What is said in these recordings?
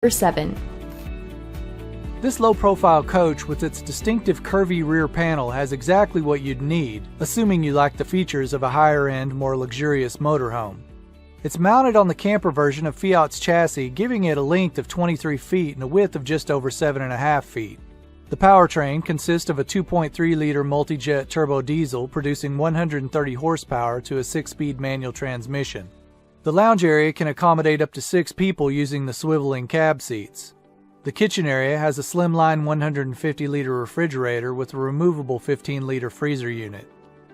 Number 7. This low-profile coach with its distinctive curvy rear panel has exactly what you'd need, assuming you like the features of a higher-end, more luxurious motorhome. It's mounted on the camper version of Fiat's chassis, giving it a length of 23 feet and a width of just over 7.5 feet. The powertrain consists of a 2.3-liter multi-jet turbo diesel producing 130 horsepower to a 6-speed manual transmission. The lounge area can accommodate up to 6 people using the swiveling cab seats. The kitchen area has a slimline 150-liter refrigerator with a removable 15-liter freezer unit.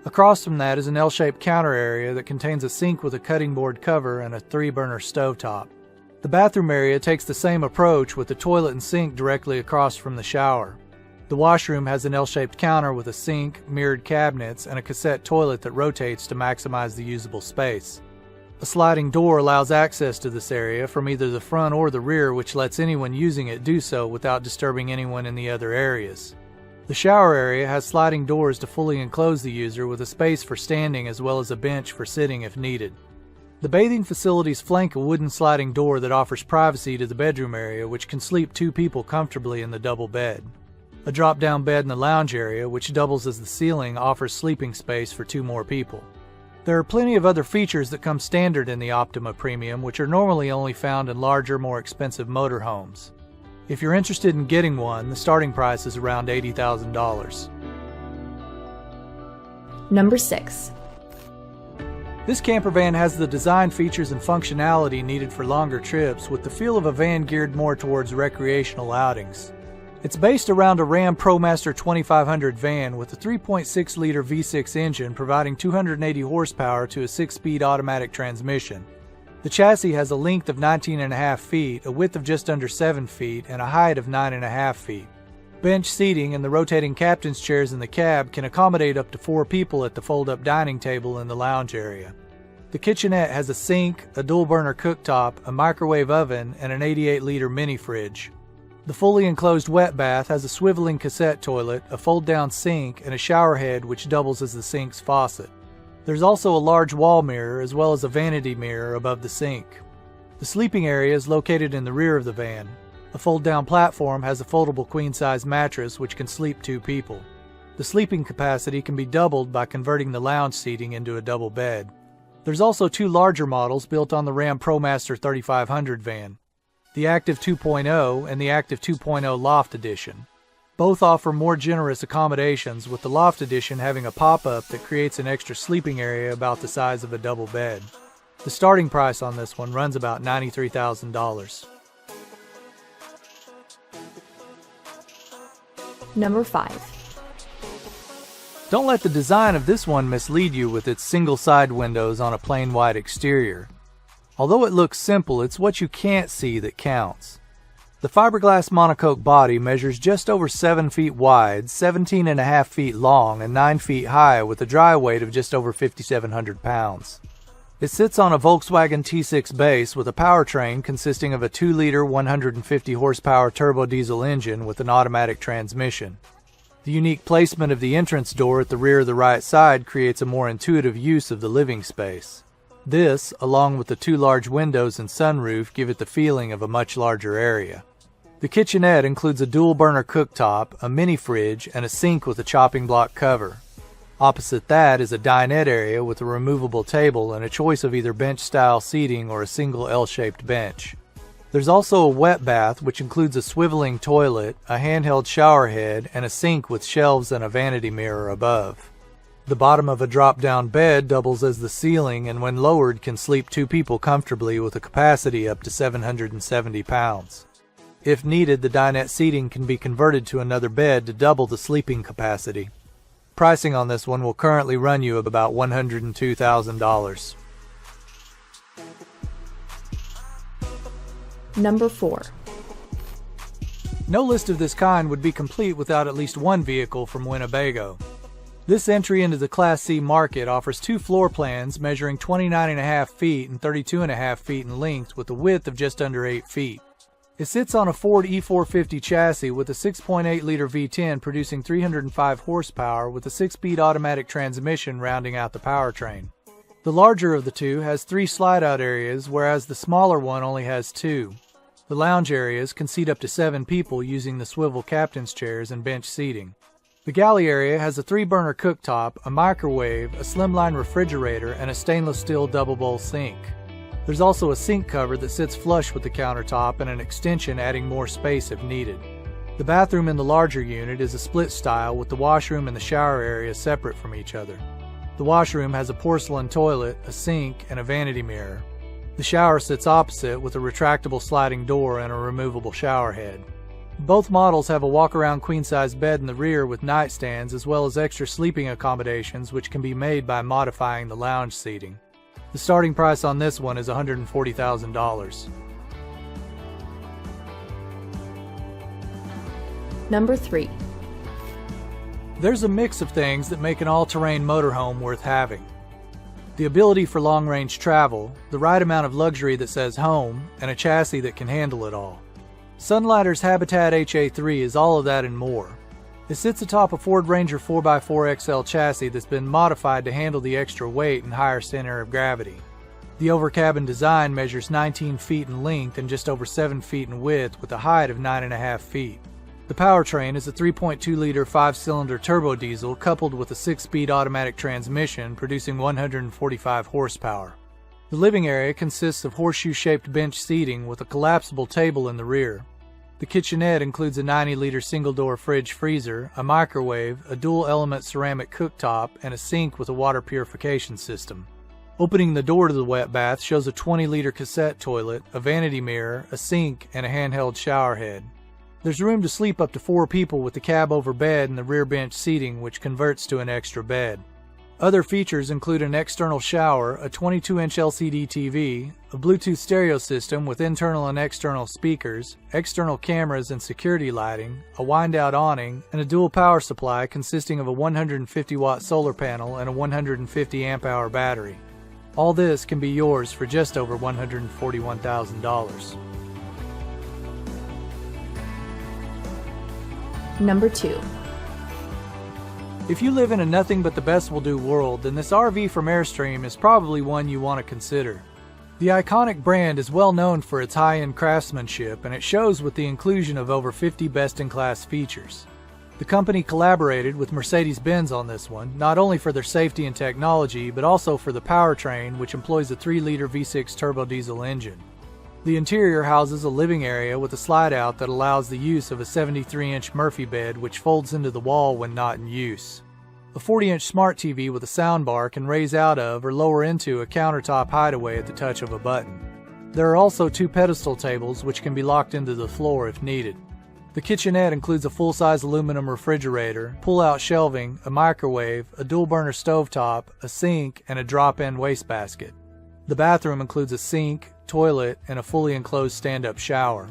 Across from that is an L-shaped counter area that contains a sink with a cutting board cover and a 3-burner stovetop. The bathroom area takes the same approach with the toilet and sink directly across from the shower. The washroom has an L-shaped counter with a sink, mirrored cabinets, and a cassette toilet that rotates to maximize the usable space. A sliding door allows access to this area from either the front or the rear, which lets anyone using it do so without disturbing anyone in the other areas. The shower area has sliding doors to fully enclose the user with a space for standing as well as a bench for sitting if needed. The bathing facilities flank a wooden sliding door that offers privacy to the bedroom area, which can sleep 2 people comfortably in the double bed. A drop-down bed in the lounge area, which doubles as the ceiling, offers sleeping space for 2 more people. There are plenty of other features that come standard in the Optima Premium, which are normally only found in larger, more expensive motorhomes. If you're interested in getting one, the starting price is around $80,000. Number 6. This camper van has the design features and functionality needed for longer trips, with the feel of a van geared more towards recreational outings. It's based around a Ram ProMaster 2500 van with a 3.6-liter V6 engine providing 280 horsepower to a 6-speed automatic transmission. The chassis has a length of 19.5 feet, a width of just under 7 feet, and a height of 9.5 feet. Bench seating and the rotating captain's chairs in the cab can accommodate up to 4 people at the fold-up dining table in the lounge area. The kitchenette has a sink, a dual-burner cooktop, a microwave oven, and an 88-liter mini-fridge. The fully enclosed wet bath has a swiveling cassette toilet, a fold-down sink, and a shower head which doubles as the sink's faucet. There's also a large wall mirror as well as a vanity mirror above the sink. The sleeping area is located in the rear of the van. A fold-down platform has a foldable queen-size mattress which can sleep 2 people. The sleeping capacity can be doubled by converting the lounge seating into a double bed. There's also 2 larger models built on the Ram ProMaster 3500 van. The Aktiv 2.0 and the Aktiv 2.0 Loft Edition. Both offer more generous accommodations, with the Loft Edition having a pop-up that creates an extra sleeping area about the size of a double bed. The starting price on this one runs about $93,000. Number 5. Don't let the design of this one mislead you with its single side windows on a plain white exterior. Although it looks simple, it's what you can't see that counts. The fiberglass monocoque body measures just over 7 feet wide, 17.5 feet long, and 9 feet high with a dry weight of just over 5,700 pounds. It sits on a Volkswagen T6 base with a powertrain consisting of a 2-liter 150 horsepower turbo diesel engine with an automatic transmission. The unique placement of the entrance door at the rear of the right side creates a more intuitive use of the living space. This, along with the 2 large windows and sunroof, give it the feeling of a much larger area. The kitchenette includes a dual-burner cooktop, a mini-fridge, and a sink with a chopping block cover. Opposite that is a dinette area with a removable table and a choice of either bench-style seating or a single L-shaped bench. There's also a wet bath, which includes a swiveling toilet, a handheld shower head, and a sink with shelves and a vanity mirror above. The bottom of a drop-down bed doubles as the ceiling and when lowered can sleep 2 people comfortably with a capacity up to 770 pounds. If needed, the dinette seating can be converted to another bed to double the sleeping capacity. Pricing on this one will currently run you about $102,000. Number 4. No list of this kind would be complete without at least one vehicle from Winnebago. This entry into the Class C market offers 2 floor plans measuring 29.5 feet and 32.5 feet in length with a width of just under 8 feet. It sits on a Ford E450 chassis with a 6.8-liter V10 producing 305 horsepower with a 6-speed automatic transmission rounding out the powertrain. The larger of the 2 has 3 slide-out areas, whereas the smaller one only has 2. The lounge areas can seat up to 7 people using the swivel captain's chairs and bench seating. The galley area has a 3-burner cooktop, a microwave, a slimline refrigerator, and a stainless steel double bowl sink. There's also a sink cover that sits flush with the countertop and an extension adding more space if needed. The bathroom in the larger unit is a split style with the washroom and the shower area separate from each other. The washroom has a porcelain toilet, a sink, and a vanity mirror. The shower sits opposite with a retractable sliding door and a removable shower head. Both models have a walk-around queen-size bed in the rear with nightstands as well as extra sleeping accommodations which can be made by modifying the lounge seating. The starting price on this one is $140,000. Number 3. There's a mix of things that make an all-terrain motorhome worth having. The ability for long-range travel, the right amount of luxury that says home, and a chassis that can handle it all. Sunliner's Habitat HA3 is all of that and more. It sits atop a Ford Ranger 4x4 XL chassis that's been modified to handle the extra weight and higher center of gravity. The overcabin design measures 19 feet in length and just over 7 feet in width with a height of 9.5 feet. The powertrain is a 3.2-liter 5-cylinder turbo diesel coupled with a 6-speed automatic transmission producing 145 horsepower. The living area consists of horseshoe-shaped bench seating with a collapsible table in the rear. The kitchenette includes a 90-liter single-door fridge-freezer, a microwave, a dual-element ceramic cooktop, and a sink with a water purification system. Opening the door to the wet bath shows a 20-liter cassette toilet, a vanity mirror, a sink, and a handheld shower head. There's room to sleep up to 4 people with the cab over bed and the rear bench seating, which converts to an extra bed. Other features include an external shower, a 22-inch LCD TV, a Bluetooth stereo system with internal and external speakers, external cameras and security lighting, a wind-out awning, and a dual power supply consisting of a 150-watt solar panel and a 150 amp-hour battery. All this can be yours for just over $141,000. Number 2. If you live in a nothing but the best will do world, then this RV from Airstream is probably one you want to consider. The iconic brand is well known for its high-end craftsmanship, and it shows with the inclusion of over 50 best-in-class features. The company collaborated with Mercedes-Benz on this one, not only for their safety and technology, but also for the powertrain, which employs a 3-liter V6 turbo diesel engine. The interior houses a living area with a slide-out that allows the use of a 73-inch Murphy bed which folds into the wall when not in use. A 40-inch smart TV with a soundbar can raise out of or lower into a countertop hideaway at the touch of a button. There are also 2 pedestal tables which can be locked into the floor if needed. The kitchenette includes a full-size aluminum refrigerator, pull-out shelving, a microwave, a dual-burner stovetop, a sink, and a drop-in wastebasket. The bathroom includes a sink, toilet, and a fully enclosed stand-up shower.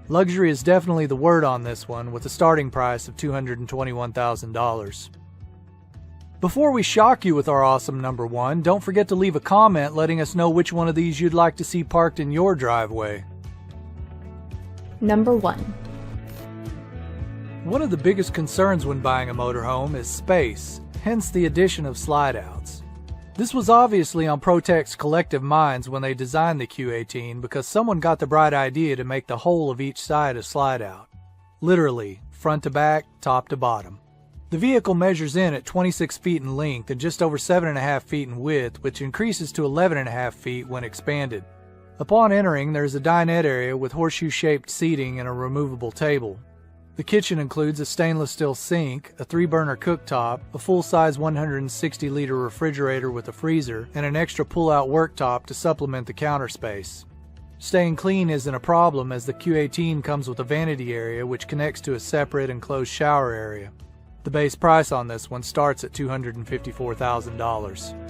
Luxury is definitely the word on this one, with a starting price of $221,000. Before we shock you with our awesome number 1, don't forget to leave a comment letting us know which one of these you'd like to see parked in your driveway. Number 1. One of the biggest concerns when buying a motorhome is space, hence the addition of slide-outs. This was obviously on Protec's collective minds when they designed the Q18 because someone got the bright idea to make the whole of each side a slide-out. Literally, front to back, top to bottom. The vehicle measures in at 26 feet in length and just over 7.5 feet in width, which increases to 11.5 feet when expanded. Upon entering, there is a dinette area with horseshoe-shaped seating and a removable table. The kitchen includes a stainless steel sink, a 3-burner cooktop, a full-size 160-liter refrigerator with a freezer, and an extra pull-out worktop to supplement the counter space. Staying clean isn't a problem as the Q18 comes with a vanity area which connects to a separate enclosed shower area. The base price on this one starts at $254,000.